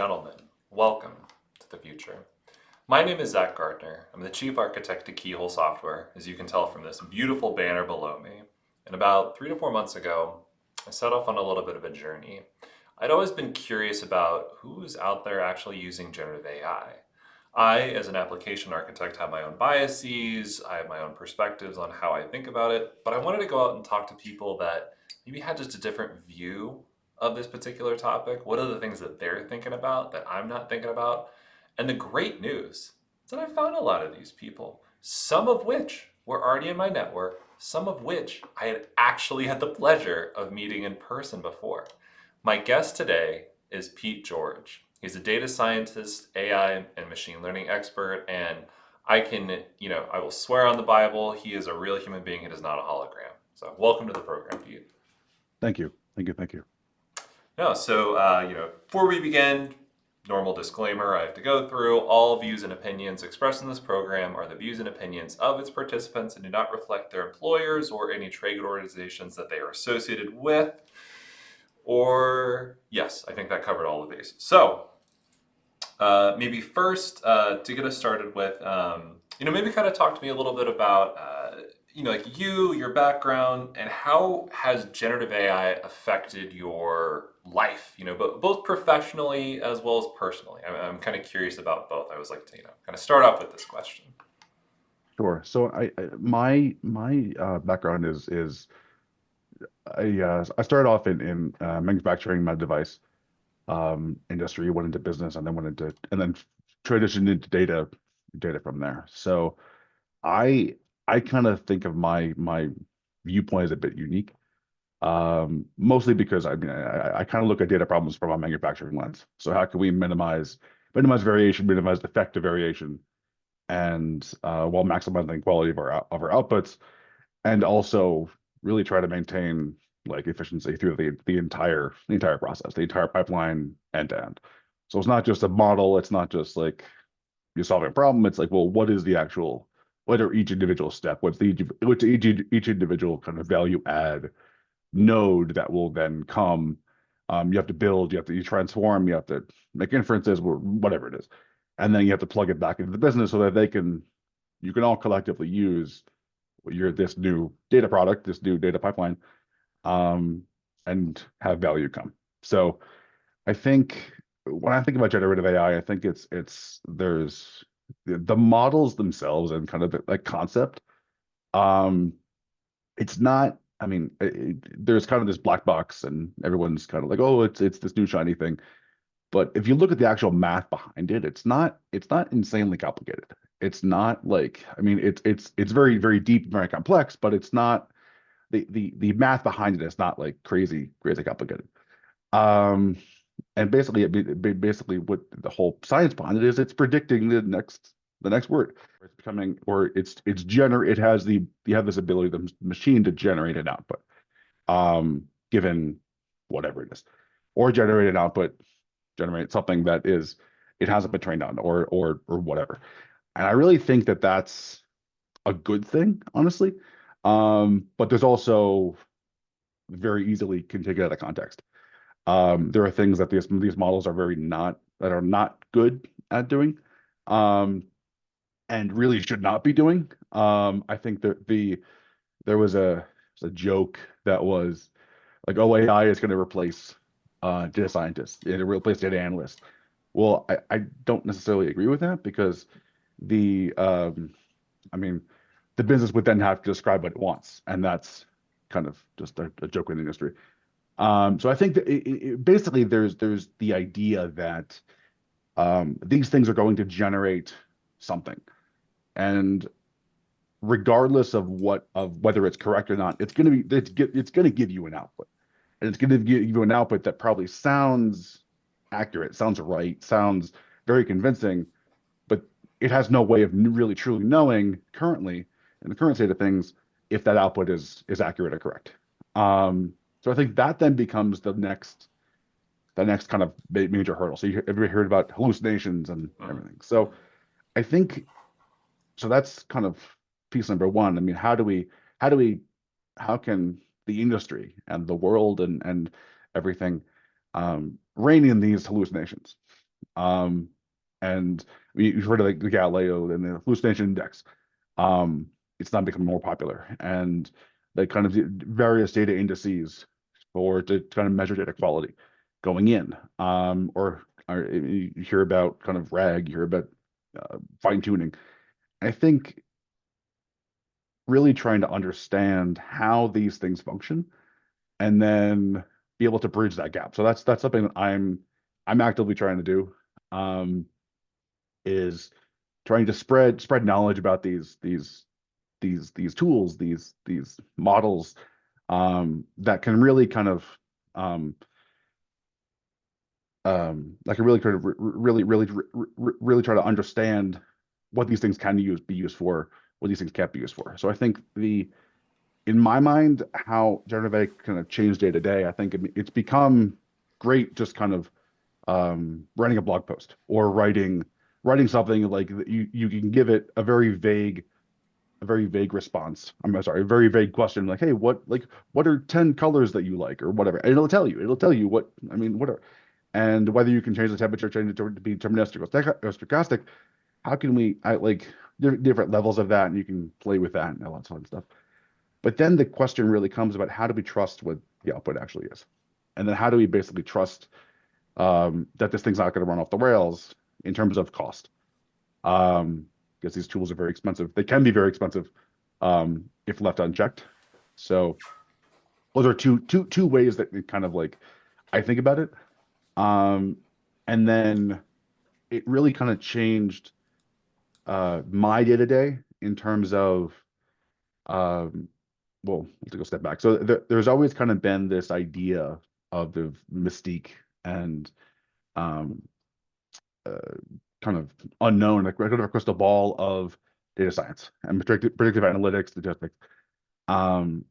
gentlemen, welcome to the future. My name is Zach Gardner. I'm the chief architect at Keyhole Software, as you can tell from this beautiful banner below me. And about 3 to 4 months ago, I set off on a little bit of a journey. I'd always been curious about who's out there actually using generative AI. I, as an application architect, have my own biases, I have my own perspectives on how I think about it, but I wanted to go out and talk to people that maybe had just a different view of this particular topic. What are the things that they're thinking about that I'm not thinking about? And the great news is that I found a lot of these people, some of which were already in my network, some of which I had actually had the pleasure of meeting in person before. My guest today is Pete George. He's a data scientist, AI, and machine learning expert, and I will swear on the Bible, he is a real human being. It is not a hologram. So welcome to the program, Pete. Thank you. Thank you. Thank you. No, so before we begin, normal disclaimer I have to go through. All views and opinions expressed in this program are the views and opinions of its participants and do not reflect their employers or any trade organizations that they are associated with. Or, yes, I think that covered all the bases. So, maybe first, to get us started with, maybe kind of talk to me a little bit about, like your background, and how has generative AI affected your life, but both professionally as well as personally. I'm kind of curious about both. I always like to, kind of start off with this question. Sure. So my background is I started off in manufacturing med device industry, went into business, and then transitioned into data from there. So I I kind of think of my viewpoint as a bit unique. Mostly because I kind of look at data problems from a manufacturing lens. So how can we minimize variation, minimize defective variation, and while maximizing quality of our outputs, and also really try to maintain like efficiency through the entire process, the entire pipeline end to end. So it's not just a model. It's not just like you're solving a problem. It's like, well, what are each individual step? What's each individual kind of value add node that will then come. You have to build, you transform, you have to make inferences, whatever it is, and then you have to plug it back into the business so that you can all collectively use this new data product, this new data pipeline, um, and have value come. So I think when I think about generative AI, I think there's the models themselves and kind of the like concept. Um, it's not. I mean, there's kind of this black box, and everyone's kind of like, oh, it's this new shiny thing. But if you look at the actual math behind it, it's not insanely complicated. It's not like, I mean, it's very, very deep, very complex, but it's not the math behind it is not like crazy complicated. Um, and basically what the whole science behind it is, it's predicting the next word. It's becoming, or it has you have this ability, the machine, to generate an output, given whatever it is, or generate something that it hasn't been trained on, or whatever. And I really think that that's a good thing, honestly. But there's also very easily can take it out of context. There are things that these models are not good at doing, um, and really should not be doing. I think that there was a joke that was like, oh, AI is going to replace data scientists, it'll replace data analysts. Well, I don't necessarily agree with that, because the I mean, the business would then have to describe what it wants, and that's kind of just a joke in the industry. So I think that basically there's the idea that these things are going to generate something, and regardless of whether it's correct or not, it's going to give you an output, and it's going to give you an output that probably sounds accurate, sounds right, sounds very convincing, but it has no way of really truly knowing currently, in the current state of things, if that output is accurate or correct. So I think that then becomes the next kind of major hurdle. So have you heard about hallucinations and everything? So I think so. That's kind of piece number one. I mean, how do we, how can the industry and the world and everything rein in these hallucinations? Um, and you've heard of like the Galileo and the hallucination index. Um, it's not becoming more popular, and the kind of various data indices for to kind of measure data quality going in. Or you hear about kind of RAG, you hear about fine tuning. I think really trying to understand how these things function and then be able to bridge that gap. So that's something that I'm actively trying to do. Um, is trying to spread knowledge about these tools, these models that can really kind of um, that can really kind of really try to understand what these things can be used for, what these things can't be used for. So I think in my mind, how generative AI kind of changed day to day, I think it's become great just kind of writing a blog post or writing something like you can give it a very vague response. I'm sorry, a very vague question like, hey, what are 10 colors that you like or whatever. And it'll tell you what I mean, whatever. And whether you can change the temperature, change it to be deterministic or stochastic, how can we I like different levels of that and you can play with that and all that sort of stuff. But then the question really comes about how do we trust what the output actually is? And then how do we basically trust that this thing's not going to run off the rails in terms of cost? Um, because these tools are very expensive. They can be very expensive if left unchecked. So those are two ways that it kind of like I think about it. Um, and then it really kind of changed my day to day in terms of um, well, let's take a step back. So there's always kind of been this idea of the mystique and um, uh, kind of unknown, like kind of a crystal ball of data science and predictive analytics, statistics. Um,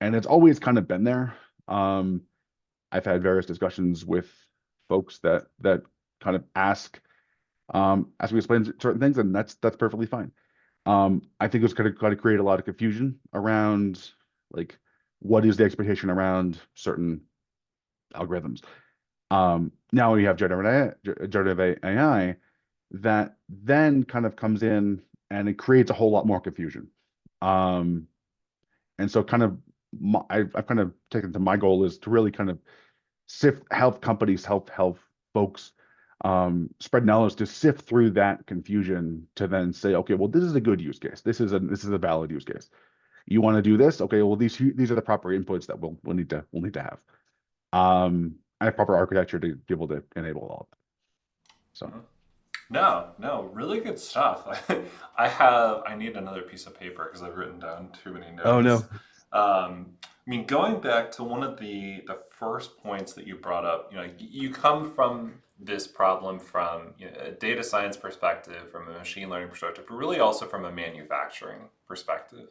and it's always kind of been there. Um, I've had various discussions with folks that kind of ask me to explain certain things, and that's perfectly fine. I think it's going to create a lot of confusion around like what is the expectation around certain algorithms. Now you have generative AI that then kind of comes in and it creates a whole lot more confusion. Um, and so kind of I've kind of taken to my goal is to really kind of help companies, help folks spread knowledge to sift through that confusion to then say, okay, well, this is a good use case. This is a valid use case. You want to do this? Okay, well, these are the proper inputs that we'll need to have. And a proper architecture to be able to enable all of that. So, Mhm. No, really good stuff. I need another piece of paper because I've written down too many oh notes. no, I mean, going back to one of the first points that you brought up, you come from this problem from a data science perspective, from a machine learning perspective, but really also from a manufacturing perspective.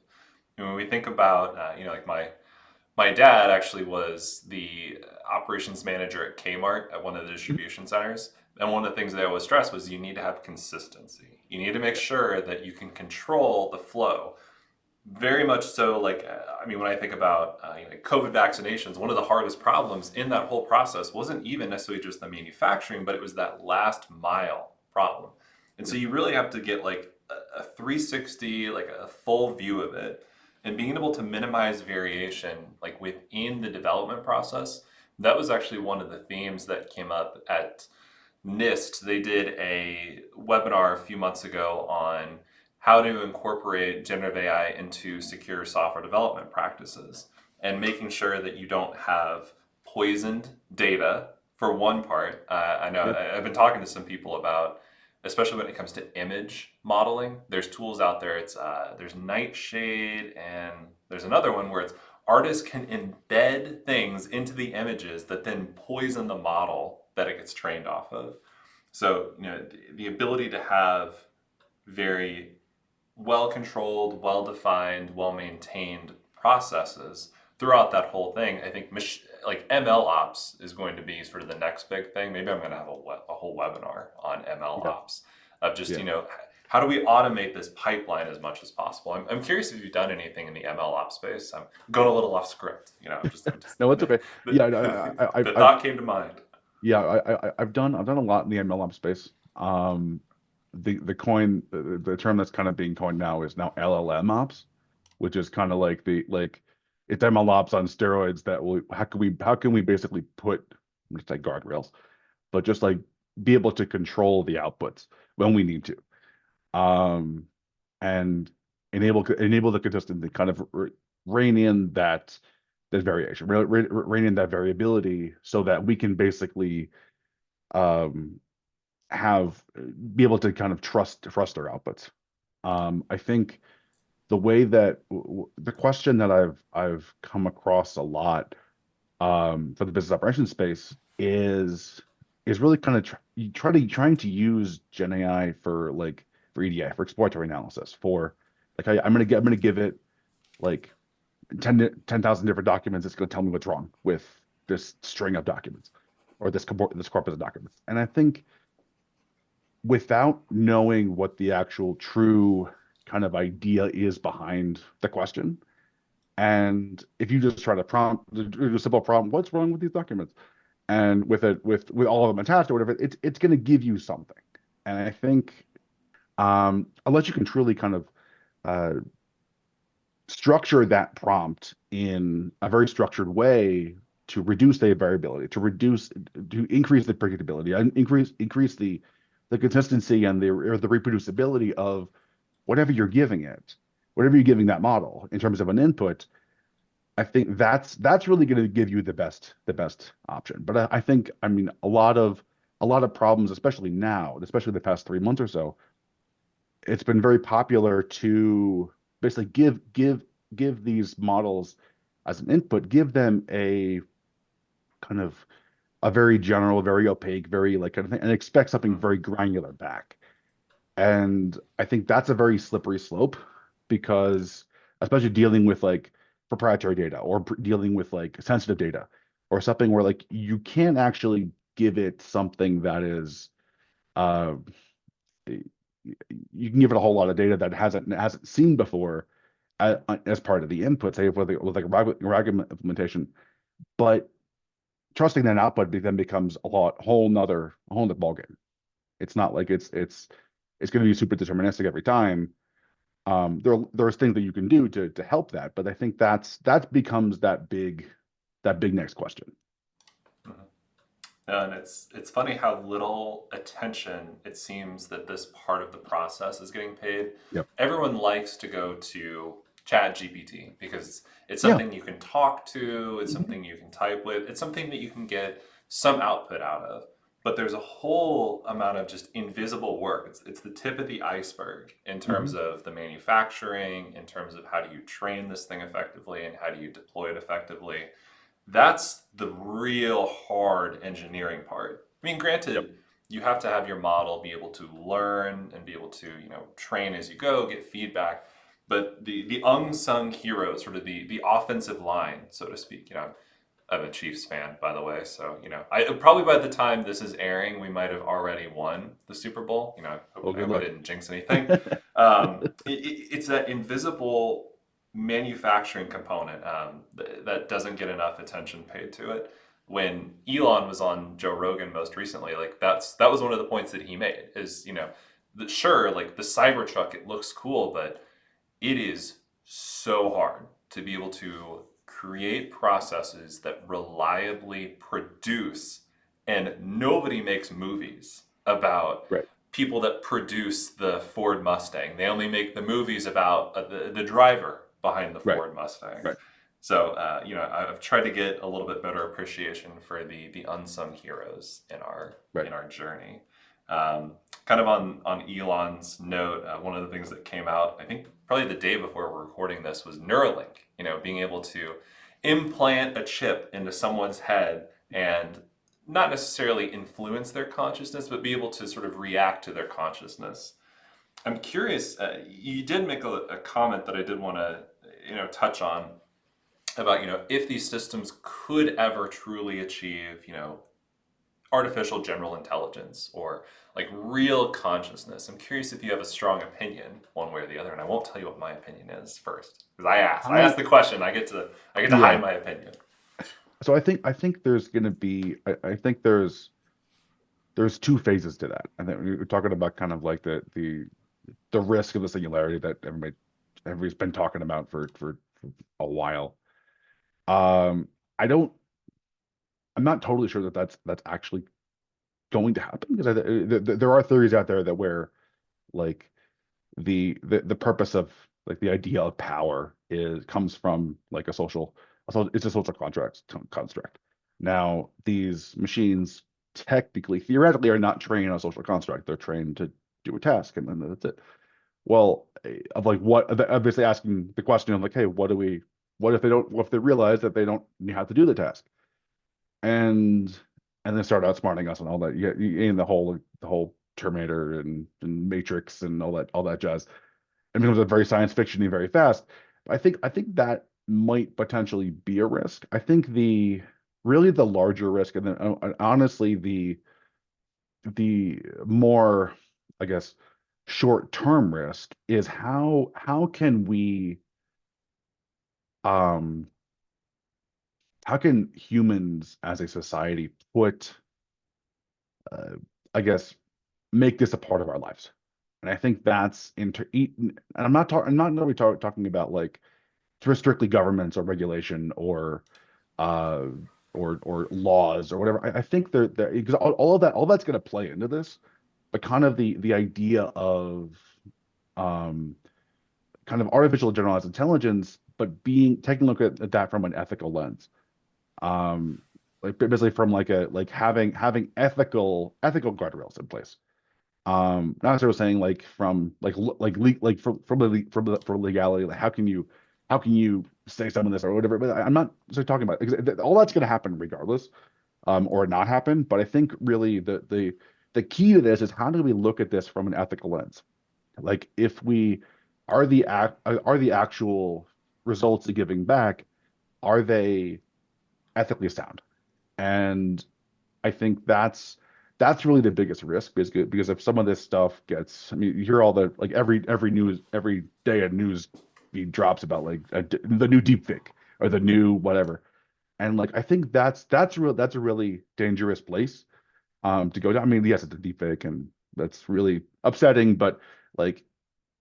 And when we think about, like my dad actually was the operations manager at Kmart at one of the distribution centers. And one of the things they always stress was you need to have consistency. You need to make sure that you can control the flow. Very much so, like, I mean, when I think about COVID vaccinations, one of the hardest problems in that whole process wasn't even necessarily just the manufacturing, but it was that last mile problem. And so yeah, you really have to get like a 360, like a full view of it, and being able to minimize variation, like within the development process. That was actually one of the themes that came up at NIST. They did a webinar a few months ago on how to incorporate generative AI into secure software development practices and making sure that you don't have poisoned data for one part. I know yeah, I've been talking to some people about, especially when it comes to image modeling. There's tools out there. There's Nightshade and there's another one where it's artists can embed things into the images that then poison the model that it gets trained off of. So, the ability to have very well controlled, well defined, well maintained processes throughout that whole thing. I think like MLOps is going to be sort of the next big thing. Maybe I'm going to have a whole webinar on yeah, MLOps of just, yeah. how do we automate this pipeline as much as possible? I'm curious if you've done anything in the MLOps space. I'm going a little off script, I'm just No, it's okay. the, Yeah, the thought came to mind. Yeah, I've done a lot in the MLOps space. The term that's kind of being coined now is now LLM ops, which is kind of like the like it's MLOps on steroids that will how can we basically put, I'm gonna say guardrails, but just like be able to control the outputs when we need to. Um, and enable the consistent to kind of rein in that variation, rein in that variability so that we can basically um, have be able to kind of trust our outputs. I think the way that the question that I've come across a lot for the business operations space is really kind of trying to use Gen AI for for EDA, for exploratory analysis, for like I'm gonna give it like 10,000 different documents. It's going to tell me what's wrong with this string of documents or this corpus of documents. And I think without knowing what the actual true kind of idea is behind the question, and if you just try to do a simple prompt, what's wrong with these documents? And with all of them attached or whatever, it's going to give you something. And I think unless you can truly kind of uh, structure that prompt in a very structured way to reduce the variability, to increase the predictability, and increase the consistency and the reproducibility of whatever you're giving it, whatever you're giving that model in terms of an input. I think that's really going to give you the best option. But I think, I mean, a lot of problems, especially now, especially the past 3 months or so, it's been very popular to basically give these models as an input, give them a kind of a very general, very opaque, very like kind of thing, and expect something Mhm. very granular back. And I think that's a very slippery slope because especially dealing with like proprietary data or dealing with like sensitive data or something where like you can't actually give it something that is uh you can give it a whole lot of data that hasn't seen before as part of the input, say with like RAG implementation. But trusting that output then becomes a whole nother ballgame. It's not like it's going to be super deterministic every time. There's things that you can do to help that, but I think that becomes that big next question. Mhm. And it's funny how little attention it seems that this part of the process is getting paid. Yep. Everyone likes to go to Chat GPT because it's Yeah. something you can talk to, it's Mhm. something you can type with, it's something that you can get some output out of. But there's a whole amount of just invisible work. It's the tip of the iceberg in terms Mhm. of the manufacturing, in terms of how do you train this thing effectively and how do you deploy it effectively. That's the real hard engineering part. I mean, Yep. granted, you have to have your model be able to learn and be able to, train as you go, get feedback. But the unsung heroes, sort of the offensive line, so to speak, I'm a Chiefs fan, by the way, so I probably by the time this is airing, we might have already won the Super Bowl. Well, I good hope I luck. didn't jinx anything. It's that invisible manufacturing component that doesn't get enough attention paid to it. When Elon was on Joe Rogan most recently, like that was one of the points that he made is sure, like the Cybertruck, it looks cool, but it is so hard to be able to create processes that reliably produce, and nobody makes movies about Right. people that produce the Ford Mustang. They only make the movies about the driver behind the Right. Ford Mustang. Right. So I've tried to get a little bit better appreciation for the unsung heroes Right. in our journey. Kind of on Elon's note, one of the things that came out, I think probably the day before we're recording this, was Neuralink. Being able to implant a chip into someone's head and not necessarily influence their consciousness, but be able to sort of react to their consciousness. I'm curious. You did make a comment that I did want to touch on about if these systems could ever truly achieve artificial general intelligence or like real consciousness. I'm curious if you have a strong opinion one way or the other, and I won't tell you what my opinion is first because I asked. I I asked the question. I get to hide Yeah. my opinion. so I think there's going to be I think there's two phases to that. I think we're talking about kind of like the risk of the singularity that everybody's been talking about for a while. Um, I don't I'm not totally sure that that's actually going to happen because there are theories out there that where like the purpose of like the idea of power is comes from like it's a social contract construct. Now these machines technically theoretically are not trained on a social construct. They're trained to do a task and then that's it. Well, of like what obviously asking the question of like, hey, what if they don't what if they realize that they don't have to do the task? And then start outsmarting us and all that. Yeah, in the whole Terminator and Matrix and all that jazz. It becomes a very science fiction-y very fast. I think that might potentially be a risk. I think the really the larger risk, and then honestly the more, I guess, short-term risk is how can we um how can humans as a society put uh, I guess make this a part of our lives. And I think that's and I'm not really talking about like through strictly governments or regulation uh or laws or whatever. I think there because all of that all that's going to play into this, but kind of the idea of um kind of artificial generalized intelligence, but being taking a look at that from an ethical lens. Like basically from like a like having ethical guardrails in place. Not necessarily saying like from like like from for legality, like how can you say some of this or whatever, but I'm not so talking about because all that's going to happen regardless, or not happen. But I think really the key to this is how do we look at this from an ethical lens? Like if we are the actual results of giving back, are they ethically sound? And I think that's really the biggest risk because if some of this stuff gets, I mean, you hear all the like every day a news feed drops about like the new deepfake or the new whatever, and like I think that's a really dangerous place to go down. I mean, yes, it's a deepfake and that's really upsetting, but like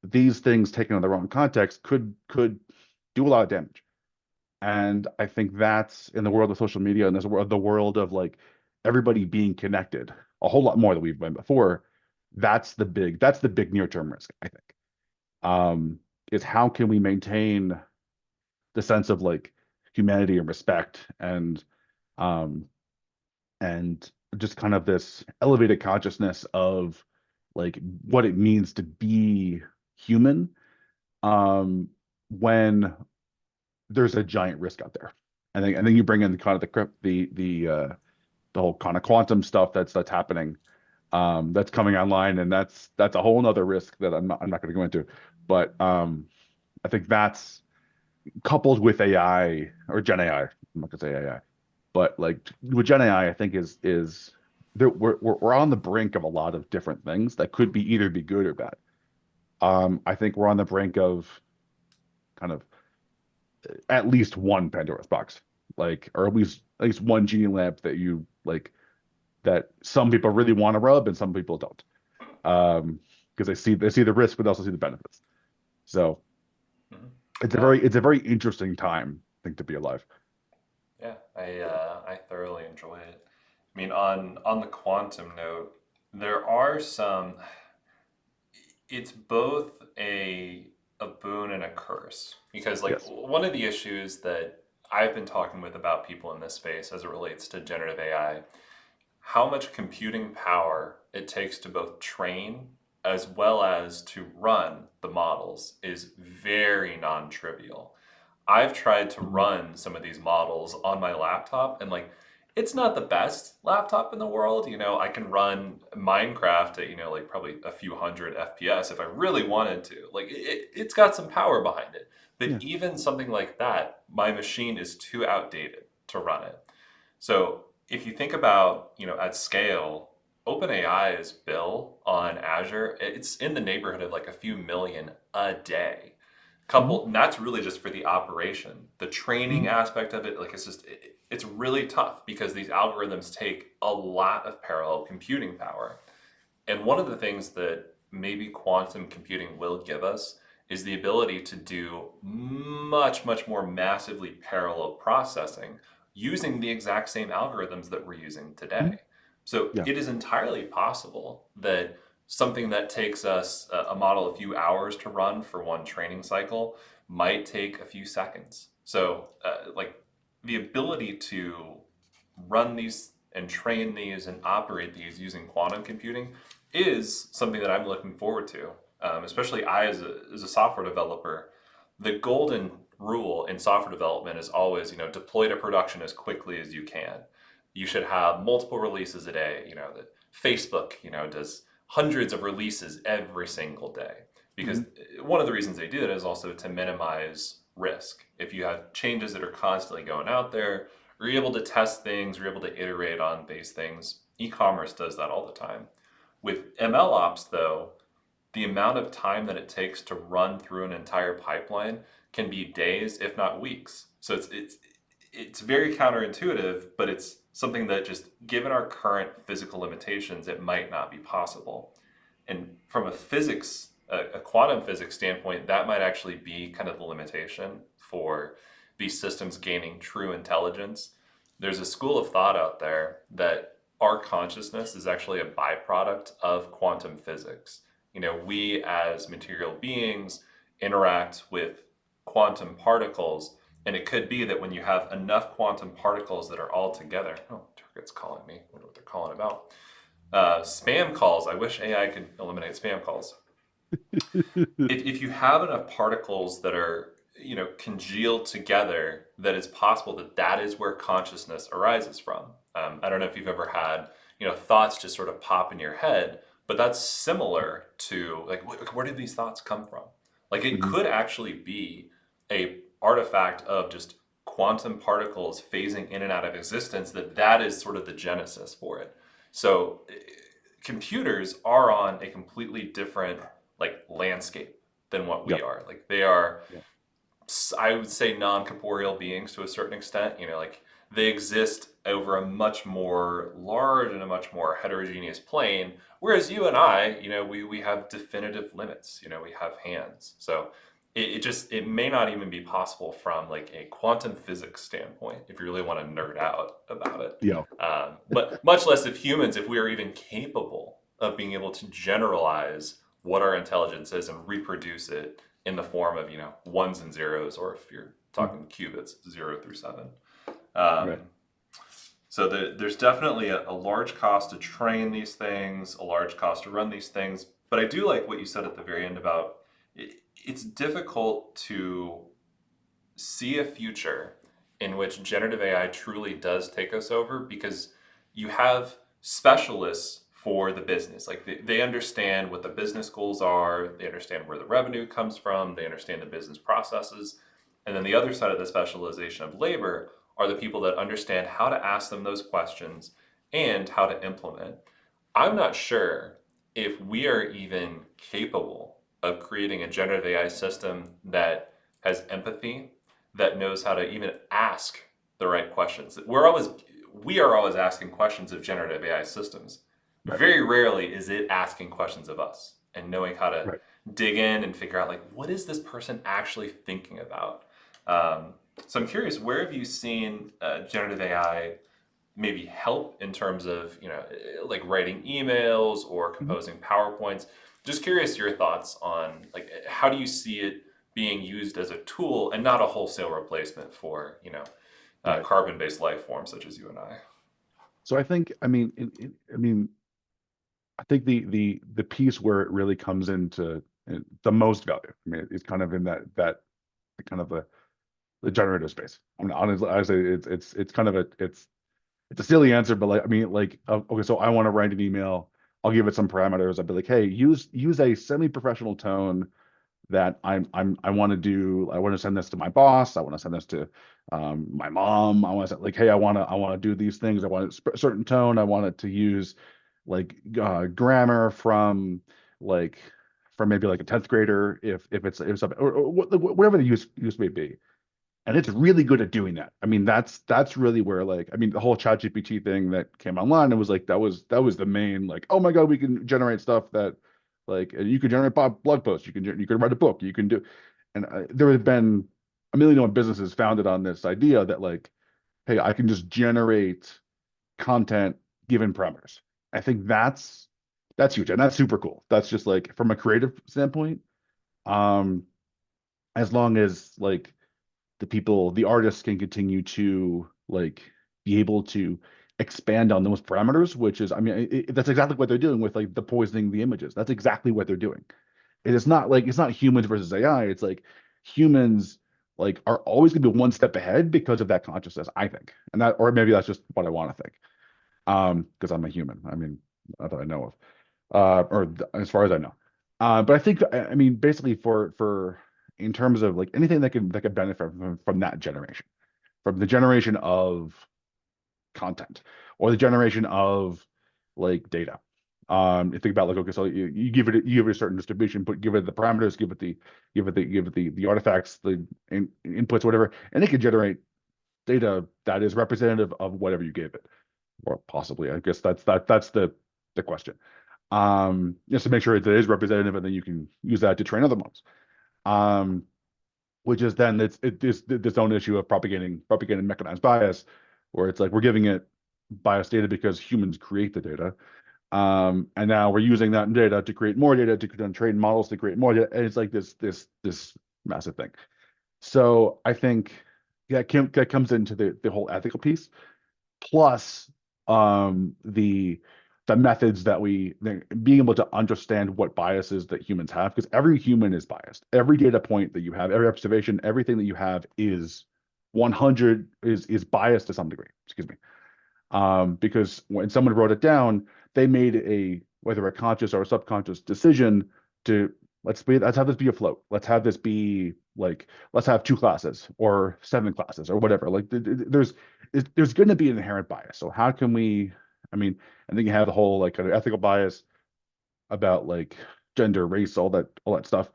these things taken in the wrong context could do a lot of damage. And I think that's in the world of social media and this world, the world of like everybody being connected a whole lot more than we've been before. That's the big near-term risk, I think. Um, is how can we maintain the sense of like humanity and respect um and just kind of this elevated consciousness of like what it means to be human um when there's a giant risk out there. And then you bring in kind of the whole kind of quantum stuff that's happening, that's coming online, and that's a whole other risk that I'm not going to go into. But I think that's coupled with AI or Gen AI. I'm not going to say AI, but like with Gen AI, I think is there we're on the brink of a lot of different things that could be either be good or bad. I think we're on the brink of kind of at least one Pandora's box, like, or at least one genie lamp that you like that some people really want to rub and some people don't, because they see the risk but also see the benefits. So Mhm. it's a Yeah, very interesting time, I think, to be alive. yeah, I thoroughly enjoy it. I mean, on the quantum note, there are some. It's both a boon and a curse because like Yes. one of the issues that I've been talking with about people in this space as it relates to generative AI, how much computing power it takes to both train as well as to run the models is very non-trivial. I've tried to Mhm. run some of these models on my laptop and like it's not the best laptop in the world. I can run Minecraft at, like probably a few hundred FPS if I really wanted to. Like it's got some power behind it. But Yeah. even something like that, my machine is too outdated to run it. So if you think about, at scale, OpenAI's bill on Azure, it's in the neighborhood of like a few million a day. couple, and that's really just for the operation. The training Hmm. aspect of it, like it's just, it's really tough because these algorithms take a lot of parallel computing power. And one of the things that maybe quantum computing will give us is the ability to do much, much more massively parallel processing using the exact same algorithms that we're using today. Hmm. So Yeah. it is entirely possible that something that takes us a model a few hours to run for one training cycle might take a few seconds. So, like the ability to run these and train these and operate these using quantum computing is something that I'm looking forward to. Especially I, as a software developer, the golden rule in software development is always, deploy to production as quickly as you can. You should have multiple releases a day. That Facebook, does hundreds of releases every single day because Hmm. one of the reasons they do that is also to minimize risk. If you have changes that are constantly going out there, you're able to test things, you're able to iterate on these things. E-commerce does that all the time. With MLOps, though, the amount of time that it takes to run through an entire pipeline can be days, if not weeks. So it's very counterintuitive, but it's something that just given our current physical limitations, it might not be possible. And from a quantum physics standpoint, that might actually be kind of the limitation for these systems gaining true intelligence. There's a school of thought out there that our consciousness is actually a byproduct of quantum physics. We as material beings interact with quantum particles, and it could be that when you have enough quantum particles that are all together, oh, Target's calling me. I wonder what they're calling about. Spam calls. I wish AI could eliminate spam calls. If you have enough particles that are congealed together, that it's possible that that is where consciousness arises from. I don't know if you've ever had thoughts just sort of pop in your head, but that's similar to like where did these thoughts come from? Like it Hmm. could actually be a artifact of just quantum particles phasing in and out of existence. That is sort of the genesis for it. So computers are on a completely different like landscape than what we Yep. are. Like they are, Yep. I would say, non-corporeal beings to a certain extent. Like they exist over a much more large and a much more heterogeneous plane. Whereas you and I, we have definitive limits. We have hands. So it may not even be possible from like a quantum physics standpoint if you really want to nerd out about it. Yeah. But much less if humans, if we are even capable of being able to generalize what our intelligence is and reproduce it in the form of ones and zeros, or if you're talking qubits, 0 through 7. Right. Um, so there's definitely a large cost to train these things, a large cost to run these things. But I do like what you said at the very end about it's difficult to see a future in which generative AI truly does take us over because you have specialists for the business. Like they understand what the business goals are, they understand where the revenue comes from, they understand the business processes. And then the other side of the specialization of labor are the people that understand how to ask them those questions and how to implement. I'm not sure if we are even capable of creating a generative AI system that has empathy, that knows how to even ask the right questions. We are always asking questions of generative AI systems. Right. Very rarely is it asking questions of us and knowing how to Right. dig in and figure out like what is this person actually thinking about. Um, so I'm curious, where have you seen generative AI maybe help in terms of like writing emails or Hmm. composing PowerPoints? Just curious your thoughts on like how do you see it being used as a tool and not a wholesale replacement for Right. carbon-based life forms such as you and I. So I think, I mean, I think the piece where it really comes into the most value, I mean, is kind of in that kind of the generative space. I mean, honestly, it's kind of it's a silly answer, but like, I mean, like, okay, so I want to write an email. I'll give it some parameters. I'll be like, hey, use a semi-professional tone that I want to do. I want to send this to my boss. I want to send this to my mom. I want to like, hey, I want to do these things. I want a certain tone. I want it to use like grammar like from maybe like a 10th grader if it's something or whatever the use may be. And it's really good at doing that. I mean, that's really where like I mean the whole ChatGPT thing that came online, it was like that was the main like, oh my God, we can generate stuff that like you can generate blog posts, you can write a book, you can do and there have been a million businesses founded on this idea that like, hey, I can just generate content given parameters. I think that's huge and that's super cool. That's just like from a creative standpoint, um, as long as like the artists can continue to like be able to expand on those parameters, which is, I mean, that's exactly what they're doing with like the poisoning the images. That's exactly what they're doing. It is not like it's not humans versus AI. It's like humans like are always going to be one step ahead because of that consciousness, I think. And that, or maybe that's just what I want to think. Because I'm a human. I mean, not that I know of, as far as I know. But I think, I mean, basically for in terms of like anything that can benefit from that generation, from the generation of content or the generation of like data. You think about like, okay, so you give it a certain distribution, but give it the parameters, give it the artifacts, the inputs, whatever, and it can generate data that is representative of whatever you gave it, or possibly. I guess that's the question. Just to make sure that it is representative, and then you can use that to train other models. Um, which is then this own issue of propagating mechanized bias, where it's like we're giving it biased data because humans create the data. And now we're using that data to create more data to then train models to create more data. And it's like this massive thing. So I think that comes into the whole ethical piece plus the methods that being able to understand what biases that humans have, because every human is biased. Every data point that you have, every observation, everything that you have is 100 is biased to some degree. Excuse me. Because when someone wrote it down, they made whether a conscious or a subconscious decision to let's have this be a float. Let's have this be like let's have 2 classes or 7 classes or whatever. Like there's going to be an inherent bias. So how can we? I mean, I think you have the whole like kind of ethical bias about like gender, race, all that stuff.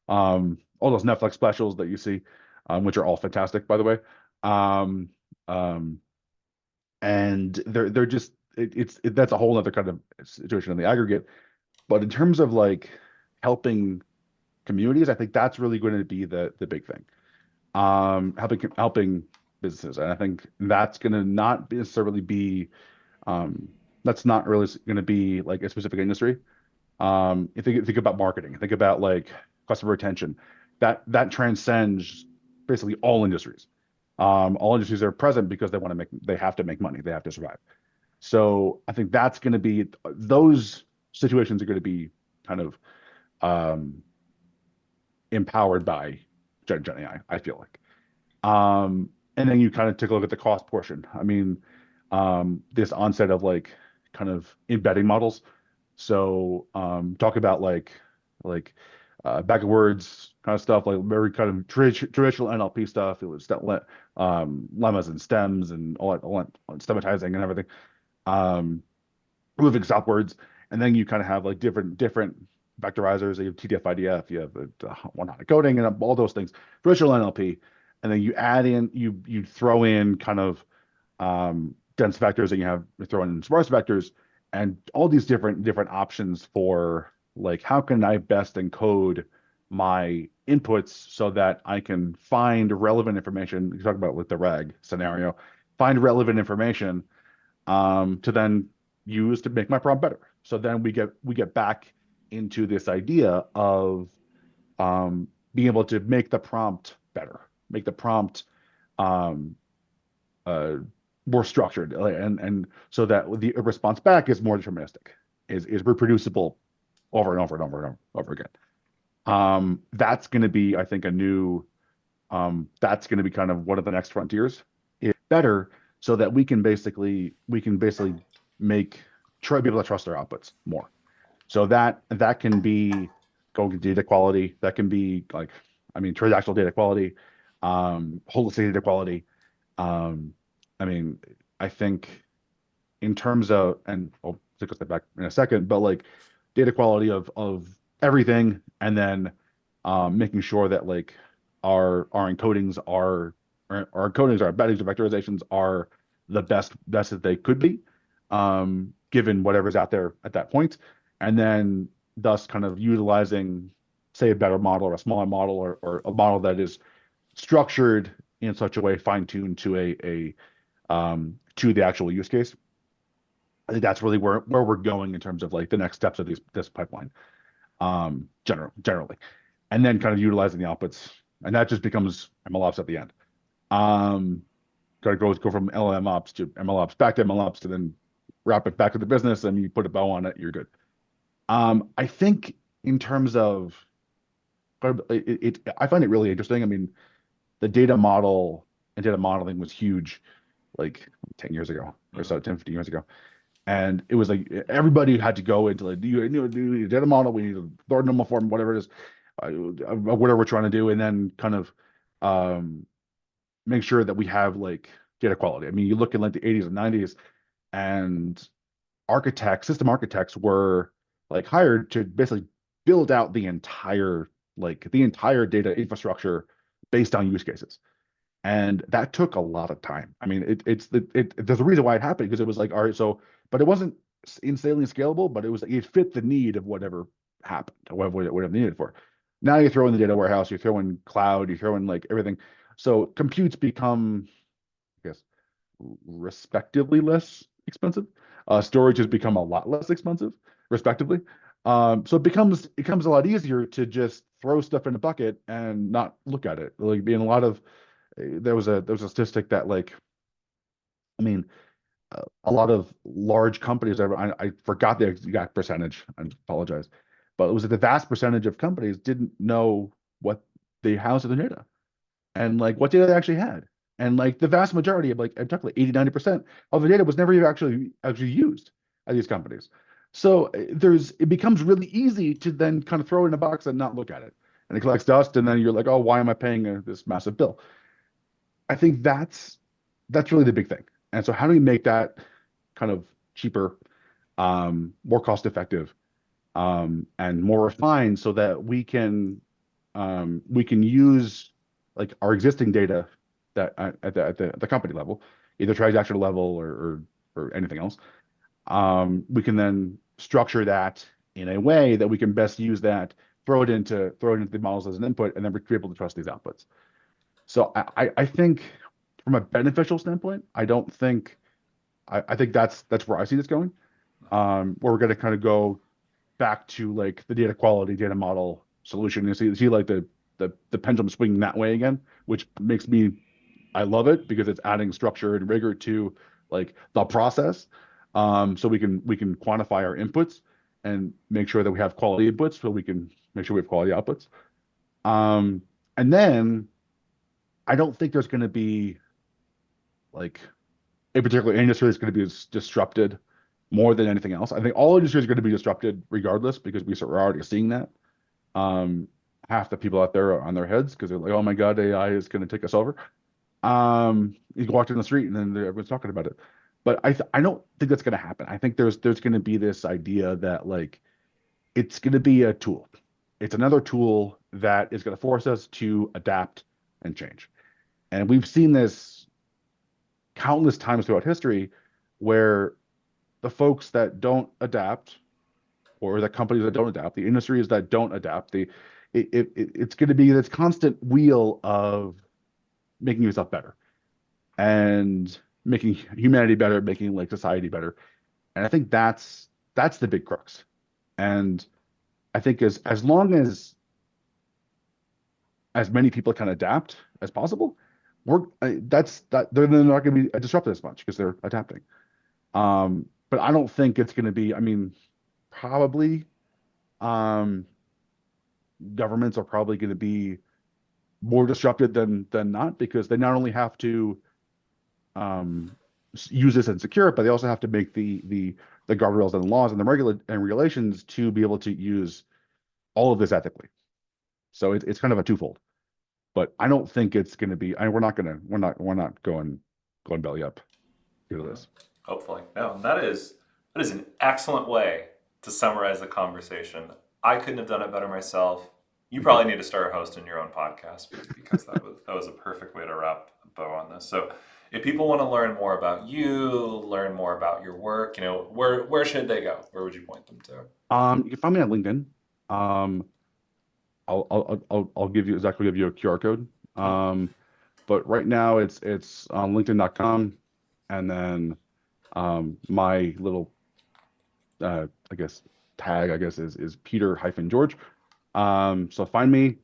All those Netflix specials that you see, which are all fantastic, by the way. Um, um, and they're just that's a whole other kind of situation in the aggregate. But in terms of like helping communities, I think that's really going to be the big thing. Helping businesses, and I think that's going to not necessarily be um, that's not really going to be like a specific industry. You think about marketing, think about like customer retention, that transcends basically all industries. All industries are present because they have to make money, they have to survive. So I think that's going to be those situations are going to be kind of um, empowered by Gen AI, I feel like. And then you kind of take a look at the cost portion. I mean, this onset of like kind of embedding models. So talk about like backwards kind of stuff, like very kind of traditional NLP stuff. It was lemmas and stems and all that stemmatizing and everything. Um, moving southwards, and then you kind of have like different vectorizers. You have TDF, IDF, you have one-hot coding, and all those things. Traditional NLP, and then you throw in kind of dense vectors, and you throw in sparse vectors, and all these different options for like how can I best encode my inputs so that I can find relevant information. You talk about with the RAG scenario, find relevant information to then use to make my prompt better. So then we get back into this idea of being able to make the prompt better, make the prompt um, uh, more structured, and so that the response back is more deterministic, is reproducible over and over and over and over again. That's going to be, I think, that's going to be kind of one of the next frontiers. Better so that we can basically make try to be able to trust our outputs more. So that can be going to data quality. That can be like, I mean, transactional data quality, holistic data quality. Um, I mean, I think in terms of, and I'll take a step back in a second, but like data quality of everything, and then making sure that like our encodings are our encodings, our embeddings, our vectorizations are the best that they could be, given whatever's out there at that point, and then thus kind of utilizing, say, a better model or a smaller model or a model that is structured in such a way, fine-tuned to a to the actual use case. I think that's really where we're going in terms of like the next steps of this pipeline, generally, and then kind of utilizing the outputs, and that just becomes MLOps at the end. Um, Got to go from LLM ops to MLOps, back to MLOps, to then wrap it back to the business, and you put a bow on it, you're good. I think in terms of I find it really interesting. I mean, the data model and data modeling was huge like 10 years ago or Mhm. so, 10, 15 years ago. And it was like everybody had to go into like, do a data model, we need a ordinal form, whatever it is, whatever we're trying to do, and then kind of um, make sure that we have like data quality. I mean, you look in like the 80s and 90s, and system architects were like hired to basically build out the entire data infrastructure based on use cases. And that took a lot of time. I mean, there's a reason why it happened, because it was like, all right, so, but it wasn't insanely scalable, but it was, it fit the need of whatever happened, or whatever needed for. Now you throw in the data warehouse, you throw in cloud, you throw in like everything. So computes become, I guess, respectively less expensive. Storage has become a lot less expensive, respectively. So it becomes a lot easier to just throw stuff in a bucket and not look at it. Like being a lot of there was a statistic that like, I mean, a lot of large companies, I forgot the exact percentage, I apologize, but it was that the vast percentage of companies didn't know what they housed in their data, and like what data they actually had. And like the vast majority of, like, I'm talking like 80-90% of the data was never even actually used at these companies. So it becomes really easy to then kind of throw it in a box and not look at it. And it collects dust, and then you're like, oh, why am I paying this massive bill? I think that's really the big thing. And so how do we make that kind of cheaper, more cost effective, and more refined, so that we can use like our existing data that at the company level, either transactional level or anything else. We can then structure that in a way that we can best use that, throw it into the models as an input, and then be able to trust these outputs. So I think from a beneficial standpoint, I think that's where I see this going. Where we're going to kind of go back to like the data quality, data model solution. You see like the pendulum swinging that way again, which makes me, I love it, because it's adding structure and rigor to like the process. So we can quantify our inputs and make sure that we have quality inputs, so we can make sure we have quality outputs. Um, and then I don't think there's going to be like a particular industry that's going to be disrupted more than anything else. I think all industries are going to be disrupted regardless, because we're already seeing that. Um, Half the people out there are on their heads, because they're like, "Oh my God, AI is going to take us over." You walk down the street and then everyone's talking about it. But I don't think that's going to happen. I think there's going to be this idea that like it's going to be a tool. It's another tool that is going to force us to adapt and change. And we've seen this countless times throughout history, where the folks that don't adapt, or the companies that don't adapt, the industries that don't adapt, it's going to be this constant wheel of making yourself better and making humanity better, making like society better. And I think that's the big crux. And I think as long as many people can adapt as possible, they're not going to be disrupted as much, because they're adapting. But I don't think it's going to be. I mean, probably um, governments are probably going to be more disrupted than not, because they not only have to um, use this and secure it, but they also have to make the guardrails and laws and the regulations to be able to use all of this ethically. So it's kind of a twofold. But I don't think it's going to be. We're not going belly up due to Mhm. this. Hopefully. No, that is an excellent way to summarize the conversation. I couldn't have done it better myself. You probably need to start hosting your own podcast because that was a perfect way to wrap a bow on this. So, if people want to learn more about you, learn more about your work, where should they go? Where would you point them to? You can find me on LinkedIn. Um, I'll give you a QR code. Hmm. But right now it's on LinkedIn.com, and then my little I guess tag is Peter hyphen George. So find me,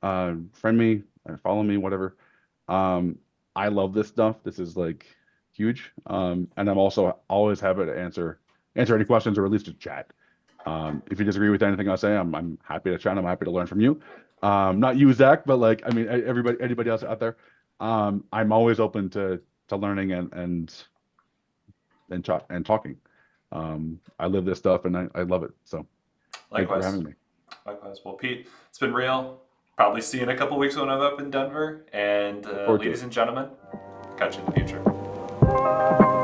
friend me, follow me, whatever. Um, I love this stuff. This is like huge. And I'm also always happy to answer any questions or at least to chat. If you disagree with anything I say, I'm happy to chat. I'm happy to learn from you. Not you, Zach, but like I mean everybody, anybody else out there. I'm always open to learning and talking. I live this stuff and I love it. So thank you for Likewise. having me. Likewise. Well, Pete, it's been real. Probably see you in a couple weeks when I'm up in Denver. And Look forward to ladies it. and gentlemen, catch you in the future.